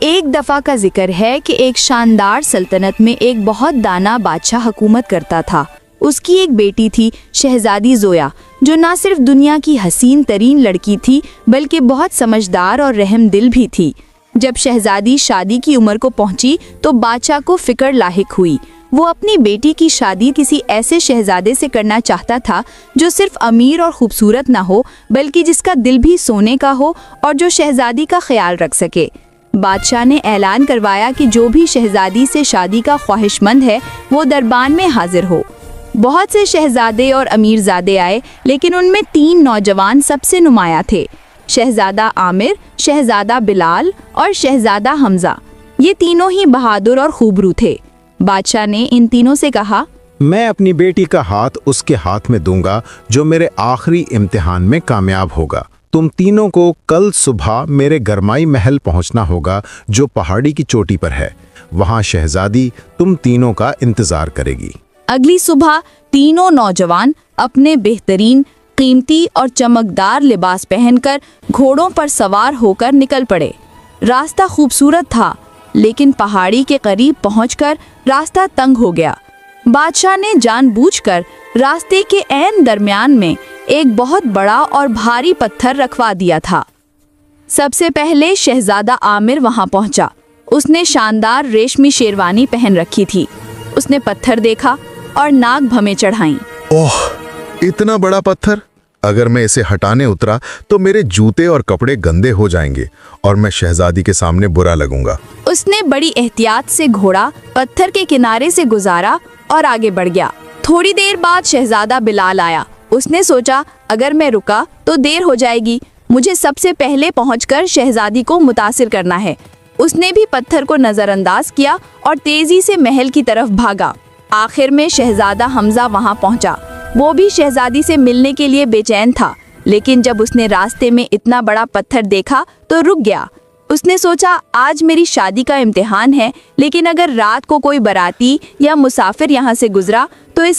एक दफ़ा का जिक्र है कि एक शानदार सल्तनत में एक बहुत दाना बादशाह हुकूमत करता था। उसकी एक बेटी थी शहजादी जोया, जो ना सिर्फ दुनिया की हसीन तरीन लड़की थी बल्कि बहुत समझदार और रहमदिल भी थी। जब शहजादी शादी की उम्र को पहुंची तो बादशाह को फिक्र लाहिक हुई। वो अपनी बेटी की शादी किसी ऐसे शहजादे से करना चाहता था जो सिर्फ अमीर और खूबसूरत ना हो बल्कि जिसका दिल भी सोने का हो और जो शहजादी का ख्याल रख सके। बादशाह ने ऐलान करवाया कि जो भी शहजादी से शादी का ख्वाहिशमंद है वो दरबार में हाजिर हो। बहुत से शहजादे और अमीरजादे आए, लेकिन उनमें 3 नौजवान सबसे नुमाया थे, शहजादा आमिर, शहजादा बिलाल और शहजादा हमजा। ये तीनों ही बहादुर और खूबरू थे। बादशाह ने इन तीनों से कहा, मैं अपनी बेटी का हाथ उसके हाथ में दूंगा जो मेरे आखिरी इम्तिहान में कामयाब होगा। तुम तीनों को कल सुबह मेरे गरमाई महल पहुंचना होगा जो पहाड़ी की चोटी पर है। वहां शहजादी तुम तीनों का इंतजार करेगी। अगली सुबह तीनों नौजवान अपने बेहतरीन, कीमती और चमकदार लिबास पहनकर घोड़ों पर सवार होकर निकल पड़े। रास्ता खूबसूरत था, लेकिन पहाड़ी के करीब पहुंचकर रास्ता तंग हो गया। बादशाह ने जानबूझकर रास्ते के ऐन दरमियान में एक बहुत बड़ा और भारी पत्थर रखवा दिया था। सबसे पहले शहजादा आमिर वहां पहुंचा। उसने शानदार रेशमी शेरवानी पहन रखी थी। उसने पत्थर देखा और नाक भमें चढ़ाईं। ओह, इतना बड़ा पत्थर! अगर मैं इसे हटाने उतरा तो मेरे जूते और कपड़े गंदे हो जाएंगे और मैं शहजादी के सामने बुरा लगूंगा। उसने बड़ी एहतियात से घोड़ा पत्थर के किनारे से गुजारा और आगे बढ़ गया। थोड़ी देर बाद शहजादा बिलाल आया। उसने सोचा, अगर मैं रुका तो देर हो जाएगी, मुझे सबसे पहले पहुंचकर शहजादी को मुतासिर करना है। उसने भी पत्थर को नजरअंदाज किया और तेजी से महल की तरफ भागा। आखिर में शहजादा हमजा वहां पहुंचा। वो भी शहजादी से मिलने के लिए बेचैन था, लेकिन जब उसने रास्ते में इतना बड़ा पत्थर देखा तो रुक गया। उसने सोचा, आज मेरी शादी का इम्तिहान है, लेकिन अगर रात को कोई बाराती या मुसाफिर यहाँ से गुजरा तो इस